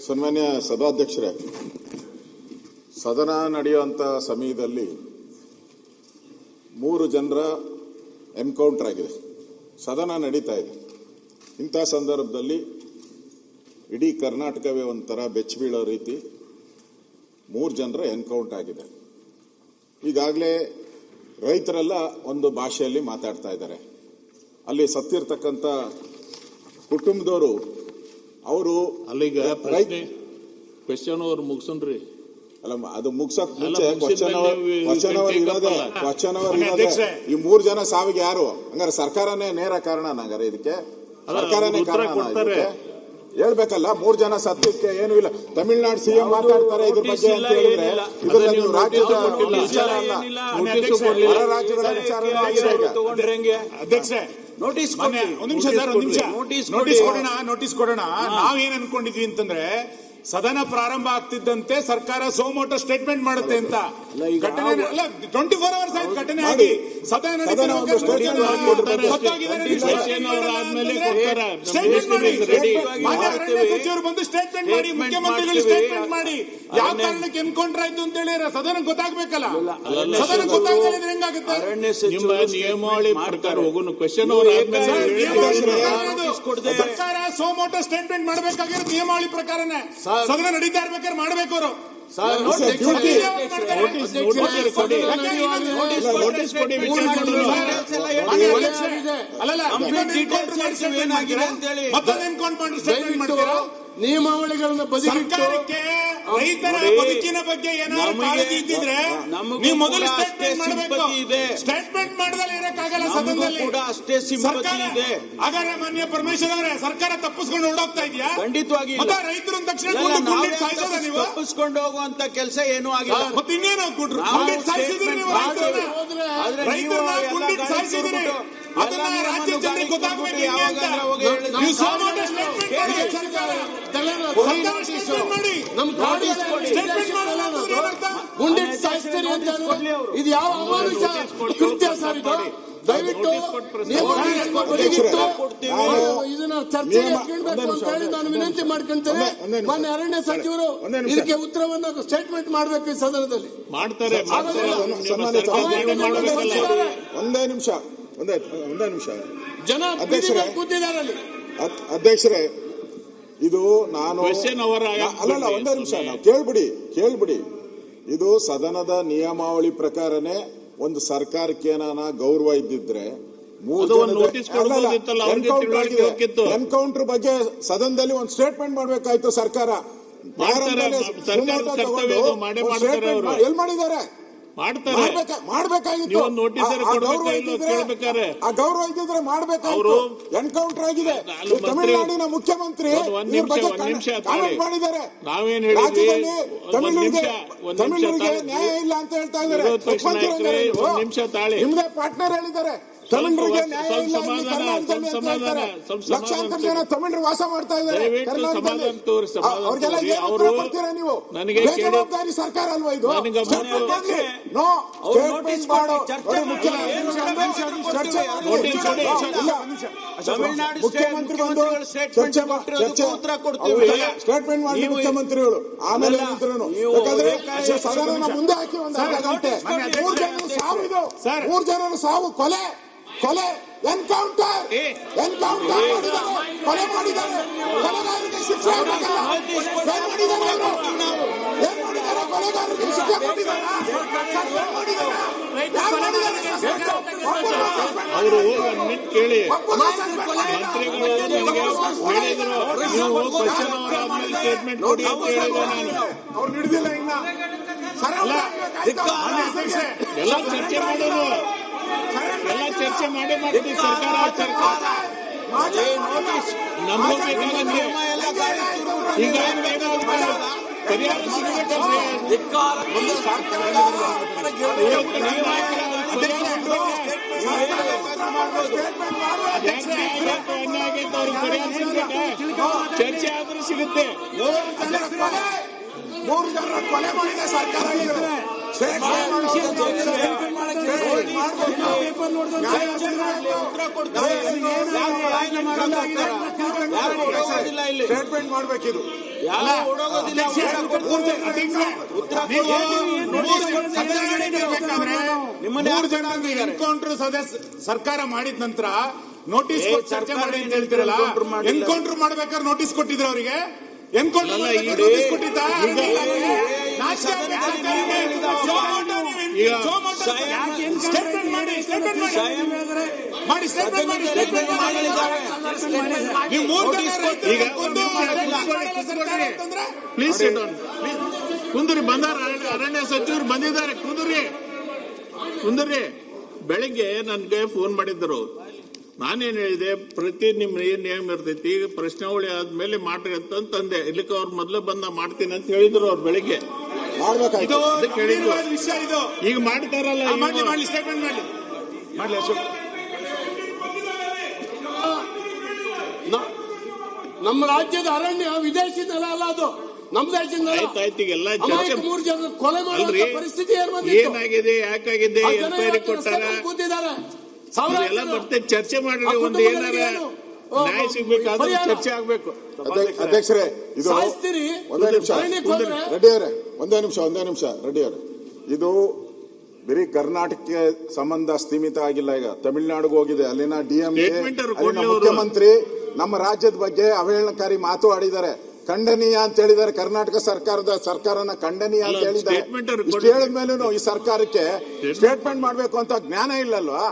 ಸನ್ಮಾನ್ಯ ಸಭಾಧ್ಯಕ್ಷರೇ, ಸದನ ನಡೆಯುವಂಥ ಸಮಯದಲ್ಲಿ 3 ಜನರ ಎನ್ಕೌಂಟರ್ ಆಗಿದೆ. ಸದನ ನಡೀತಾ ಇದೆ. ಇಂಥ ಸಂದರ್ಭದಲ್ಲಿ ಇಡೀ ಕರ್ನಾಟಕವೇ ಒಂಥರ ಬೆಚ್ಚಬೀಳೋ ರೀತಿ 3 ಜನರ ಎನ್ಕೌಂಟರ್ ಆಗಿದೆ. ಈಗಾಗಲೇ ರೈತರೆಲ್ಲ ಒಂದು ಭಾಷೆಯಲ್ಲಿ ಮಾತಾಡ್ತಾ ಇದ್ದಾರೆ. ಅಲ್ಲಿ ಸತ್ತಿರ್ತಕ್ಕಂಥ ಕುಟುಂಬದವರು ಅವರು ಅಲ್ಲಿಗ ಕ್ವೆಶ್ಚನ್ ಅವ್ರು ಮುಗಿಸನ್ರಿ. ಅಲ್ಲ, ಅದು ಮುಗ್ಸಕ್ ಮುಂಚೆ ಕ್ವಶನ್ ಅವರ್ ಇರೋದೇ. ಈ 3 ಜನ ಸಾವಿಗೆ ಯಾರು? ಹಂಗಾರೆ ಸರ್ಕಾರನೇ ನೇರ ಕಾರಣ. ಹಂಗಾರೆ ಇದಕ್ಕೆ ಸರ್ಕಾರನೇ ಕಾರಣ ಹೇಳ್ಬೇಕಲ್ಲ. 3 ಜನ ಸತ್ಯಕ್ಕೆ ಏನೂ ಇಲ್ಲ. ತಮಿಳುನಾಡು ಸಿಎಂ ಮಾತಾಡ್ತಾರೆ ಇದ್ರ ಬಗ್ಗೆ ಅಂತ ಹೇಳಿದ್ರೆ ಇದು ರಾಜ್ಯದ ವಿಚಾರ ಅಲ್ಲ, ಹೊರ ರಾಜ್ಯಗಳ ವಿಚಾರ ಆಗಿದೆ. ಅಧ್ಯಕ್ಷರೇ, ನೋಟಿಸ್ ಕೊಡೋಣ. ನಾವೇನ್ ಅನ್ಕೊಂಡಿದ್ವಿ ಅಂತಂದ್ರೆ, ಸದನ ಪ್ರಾರಂಭ ಆಗ್ತಿದ್ದಂತೆ ಸರ್ಕಾರ ಸೋಮೋಟೋ ಸ್ಟೇಟ್ಮೆಂಟ್ ಮಾಡುತ್ತೆ ಅಂತ. ಘಟನೆ 24 ಅವರ್ಸ್ ಆಯ್ತು ಘಟನೆ ಆಗಿ. ಸದನ ಸಚಿವರು ಬಂದು ಸ್ಟೇಟ್ಮೆಂಟ್ ಮಾಡಿ, ಮುಖ್ಯಮಂತ್ರಿಗಳು ಸ್ಟೇಟ್ಮೆಂಟ್ ಮಾಡಿ, ಯಾವ ಕಾರಣಕ್ಕೆ ಎನ್ಕೌಂಟರ್ ಆಯ್ತು ಅಂತ ಹೇಳಿ ಸದನ ಗೊತ್ತಾಗ್ಬೇಕಲ್ಲ. ಸದನ ಗೊತ್ತಾಗಲಿದ್ರೆ ಹೆಂಗಾಗುತ್ತೆ? ನಿಯಮಾವಳಿ ಪ್ರಕಾರ ಹೋಗೋಣ. ಕ್ವೆಶ್ಚನ್ ಸರ್ಕಾರ ಸೋಮೋಟೋ ಸ್ಟೇಟ್ಮೆಂಟ್ ಮಾಡಬೇಕಾಗಿರೋದು ನಿಯಮಾವಳಿ ಪ್ರಕಾರನೇ. ಸದನ ನಡೀತಾ ಇರ್ಬೇಕಾದ್ರೆ ಮಾಡ್ಬೇಕು ಅವರು. ನಿಯಮಾವಳಿಗಳನ್ನ ಸರ್ಕಾರಕ್ಕೆ ರೈತರ ಬದುಕಿನ ಬಗ್ಗೆ ಏನಾದ್ರು ಕಾಳಜಿ ಇದ್ದಿದ್ರೆ ನೀವು ಮೊದಲು ಸ್ಟೇಟ್ಮೆಂಟ್ ಮಾಡಬೇಕು. ಸ್ಟೇಟ್ಮೆಂಟ್ ಮಾಡದಲ್ಲಿ ಇರಕ್ಕಾಗಲ್ಲ ಸದನದಲ್ಲಿ. ಹಾಗಾದ್ರೆ ಮಾನ್ಯ ಪರಮೇಶ್ವರ್ ಅವರೇ, ಸರ್ಕಾರ ತಪ್ಪಿಸ್ಕೊಂಡು ಹೊರಡೋಗ್ತಾ ಇದೆಯಾ? ಖಂಡಿತವಾಗಿ ರೈತರು ತಕ್ಷಣ ನೀವು ತಪ್ಪಿಸ್ಕೊಂಡು ಹೋಗುವಂತ ಕೆಲಸ ಏನೂ ಆಗಿಲ್ಲ. ಮತ್ತೆ ಇನ್ನೇನು ಸಾಯಿಸಿದ್ರಿ ನೀವು? ರೈತರನ್ನ ಗುಂಡಿಟ್ಟು ಸಾಯಿಸಿದ್ರಿ. ಅದನ್ನ ರಾಜ್ಯ ಜನರಿಗೆ ಗೊತ್ತಾಗಬೇಕು. ಗುಂಡಿಟ್ಟು ಸಾಯಿಸ್ತೀರಿ ಅಂತ ಇದು ಯಾವ ಅಮಾನುಷ ಕೃತ್ಯ ಸರ್? ಇದು ದಯವಿಟ್ಟು ಇದನ್ನ ಚರ್ಚೆಗೆ ಕೇಳಬೇಕು ಅಂತ ಹೇಳಿ ನಾನು ವಿನಂತಿ ಮಾಡ್ಕೊಂತೇನೆ. ಮೊನ್ನೆ ಅರಣ್ಯ ಸಚಿವರು ಇದಕ್ಕೆ ಉತ್ತರವನ್ನು ಸ್ಟೇಟ್ಮೆಂಟ್ ಮಾಡಬೇಕು ಈ ಸದನದಲ್ಲಿ. ಮಾಡ್ತಾರೆ. ಒಂದೇ ನಿಮಿಷ ಜನ ಕೂತಿದ್ದಾರೆ. ಅಧ್ಯಕ್ಷರೇ, ಇದು ನಾನು ಅಲ್ಲಲ್ಲ, ಒಂದೇ ನಿಮಿಷ ನಾವು ಕೇಳ್ಬಿಡಿ. ಇದು ಸದನದ ನಿಯಮಾವಳಿ ಪ್ರಕಾರನೇ ಒಂದು ಸರ್ಕಾರಕ್ಕೆ ಏನಾನ ಗೌರವ ಇದ್ದಿದ್ರೆ ಎನ್ಕೌಂಟರ್ ಬಗ್ಗೆ ಸದನದಲ್ಲಿ ಒಂದು ಸ್ಟೇಟ್ಮೆಂಟ್ ಮಾಡ್ಬೇಕಾಯ್ತು ಸರ್ಕಾರ. ಎಲ್ ಮಾಡಿದ್ದಾರೆ? ಮಾಡ್ಬೇಕಾಗಿತ್ತು. ಆ ಗೌರವ ಇದ್ದಿದ್ರೆ ಮಾಡ್ಬೇಕಾಯ್ತು. ಎನ್ಕೌಂಟರ್ ಆಗಿದೆ. ತಮಿಳುನಾಡಿನ ಮುಖ್ಯಮಂತ್ರಿ ಕಾಮೆಂಟ್ ಮಾಡಿದ್ದಾರೆ. ರಾಜ್ಯದಲ್ಲಿ ತಮಿಳರಿಗೆ ನ್ಯಾಯ ಇಲ್ಲ ಅಂತ ಹೇಳ್ತಾ ಇದ್ದಾರೆ. ನಿಮ್ದೇ ಪಾರ್ಟ್ನರ್ ಹೇಳಿದ್ದಾರೆ ತಮಿಳರಿಗೆ ನ್ಯಾಯ ಇಲ್ಲ ಕರ್ನಾಟಕದಲ್ಲಿ ಅಂತ ಹೇಳ್ತಾರೆ. ಲಕ್ಷಾಂತರ ಜನ ತಮಿಳರು ವಾಸ ಮಾಡ್ತಾ ಇದ್ದಾರೆ ಕರ್ನಾಟಕದಲ್ಲಿ. ಅವ್ರಿಗೆಲ್ಲ ಏನು ಉತ್ತರ ಕೊಡ್ತೀರಾ ನೀವು? ಬೇಜವಾಬ್ದಾರಿ ಸರ್ಕಾರ ಅಲ್ವಾ ಇದು? ನೋ ಸ್ಟೇಟ್ಮೆಂಟ್ ಮಾಡೋ ಮುಖ್ಯಮಂತ್ರಿ ಬಂದು ಸ್ಟೇಟ್ಮೆಂಟ್ ಮಾಡಿ ಮುಖ್ಯಮಂತ್ರಿಗಳು ಆಮೇಲೆ ಯಾಕಂದ್ರೆ ಸದನ ಮುಂದೆ ಹಾಕಿ ಒಂದು ಅರ್ಧ ಗಂಟೆ 3 ಜನರ ಸಾವು ಕೊಲೆ ಎನ್ಕೌಂಟರ್ ಮಾಡಿದ್ದಾರೆ. ಕೊಲೆ ಮಾಡಿದ್ದಾರೆ. ಕೊಲೆಗಾರರಿಗೆ ಶಿಕ್ಷೆ ಆಗಲ್ಲ. ಏನ್ ಮಾಡಿದ್ದಾರೆ ಕೊಲೆಗಾರರಿಗೆ ಶಿಕ್ಷೆ ಕೊಟ್ಟಿದ್ದಾರೆ. ಅವರು ಕೇಳಿ ಮಂತ್ರಿಗಳು ಸ್ಟೇಟ್ಮೆಂಟ್ ಕೊಡಿ ಅಂತ ಹೇಳಿದೆ ನಾನು. ಅವ್ರು ಹಿಡಿದಿಲ್ಲ ಇನ್ನ. ಎಲ್ಲ ಚರ್ಚೆ ಮಾಡೋದು, ಎಲ್ಲ ಚರ್ಚೆ ಮಾಡ್ತೀವಿ. ಸರ್ಕಾರ ನಮಗೂ ಬೇಕಾಗಂದ್ರೆ ಈಗ ಪರಿಹಾರ ಚರ್ಚೆ ಆದ್ರೂ ಸಿಗುತ್ತೆ. 3 ಜನರ ಕೊಲೆ ಮಾಡಿದೆ ಸರ್ಕಾರ. ಸ್ಟೇಟ್ಮೆಂಟ್ ಮಾಡ್ಬೇಕಿದು. ಮೂರು ಜನ ಎನ್ಕೌಂಟರ್ ಸರ್ಕಾರ ಮಾಡಿದ ನಂತರ ನೋಟಿಸ್ ಕೊಟ್ಟು ಚರ್ಚೆ ಮಾಡಿ ಅಂತ ಹೇಳ್ತಿರಲ್ಲ, ಎನ್ಕೌಂಟರ್ ಮಾಡ್ಬೇಕಾದ್ರೆ ನೋಟಿಸ್ ಕೊಟ್ಟಿದ್ರ ಅವರಿಗೆ? ಎನ್ಕೌಂಟರ್ ನೋಟಿಸ್ ಕೊಟ್ಟಿದ್ದ? ಪ್ಲೀಸ್ ಕುಂದ್ರಿ, ಬಂದಾರ ಅರಣ್ಯ ಸಚಿವರು ಬಂದಿದ್ದಾರೆ, ಕುಂದ್ರಿ. ಬೆಳಿಗ್ಗೆ ನನ್ಗೆ ಫೋನ್ ಮಾಡಿದ್ರು. ನಾನೇನ್ ಹೇಳಿದೆ, ಪ್ರತಿ ನಿಮ್ ಏನ್ ನೇಮ್ ಇರ್ತೈತಿ, ಈಗ ಪ್ರಶ್ನಾವಳಿ ಆದ್ಮೇಲೆ ಮಾಡ್ರಿ ಅಂತಂದೆ. ಇಲ್ಲಿಕ್ಕೆ ಅವ್ರು ಮೊದ್ಲು ಬಂದ ಮಾಡ್ತೀನಿ ಅಂತ ಹೇಳಿದ್ರು ಅವ್ರು ಬೆಳಿಗ್ಗೆ. ವಿಷಯ ಇದು ಈಗ ಮಾಡ್ತಾರಲ್ಲ, ಮಾಡ್ಲಿ ಸ್ಟೇಟ್ಮೆಂಟ್ ಮಾಡ್ಲಿ ಅಶೋಕ್. ನಮ್ಮ ರಾಜ್ಯದ ಅರಣ್ಯ ವಿದೇಶಿ ನೆಲ ಅಲ್ಲ, ಅದು ನಮ್ಮ ದೇಶದ ನೆಲ. ಆಯ್ತಾಯ್ತು, ಈಗೆಲ್ಲ ಚರ್ಚೆ 3 ಜನ ಕೊಲೆ ಮಾಡುವ ಪರಿಸ್ಥಿತಿ ಏನಾಗಿದೆ, ಯಾಕಾಗಿದೆ, ಎನ್ಕ್ವೈರಿ ಕೊಟ್ಟಾರ, ಕೂತಿದ್ದಾರೆ. ಎಲ್ಲ ಬರ್ತೇನೆ, ಚರ್ಚೆ ಮಾಡ್ರಿ. ಒಂದು ಏನಾರ ನ್ಯಾಯ ಸಿಗ್ಬೇಕಾದ್ರೆ ಚರ್ಚೆ ಆಗ್ಬೇಕು. ಅಧ್ಯಕ್ಷರೇ, ಇದು ಒಂದೇ ನಿಮಿಷ ರೆಡ್ಡಿ ಅವರೇ, ಒಂದೇ ನಿಮಿಷ ರೆಡ್ಡಿ ಅವರೇ, ಇದು ಬರೀ ಕರ್ನಾಟಕಕ್ಕೆ ಸಂಬಂಧ ಸೀಮಿತ ಆಗಿಲ್ಲ. ಈಗ ತಮಿಳುನಾಡಿಗೆ ಹೋಗಿದೆ. ಅಲ್ಲಿನ ಡಿಎಂಕೆ ಮುಖ್ಯಮಂತ್ರಿ ನಮ್ಮ ರಾಜ್ಯದ ಬಗ್ಗೆ ಅವಹೇಳನಕಾರಿ ಮಾತು ಆಡಿದ್ದಾರೆ. ಖಂಡನೀಯ ಅಂತ ಹೇಳಿದ್ದಾರೆ. ಕರ್ನಾಟಕ ಸರ್ಕಾರನ ಖಂಡನೀಯ ಅಂತ ಹೇಳಿದ್ದಾರೆ. ಇಷ್ಟು ಹೇಳಿದ ಮೇಲೂ ಈ ಸರ್ಕಾರಕ್ಕೆ ಸ್ಟೇಟ್ಮೆಂಟ್ ಮಾಡ್ಬೇಕು ಅಂತ ಜ್ಞಾನ ಇಲ್ಲಲ್ವಾ?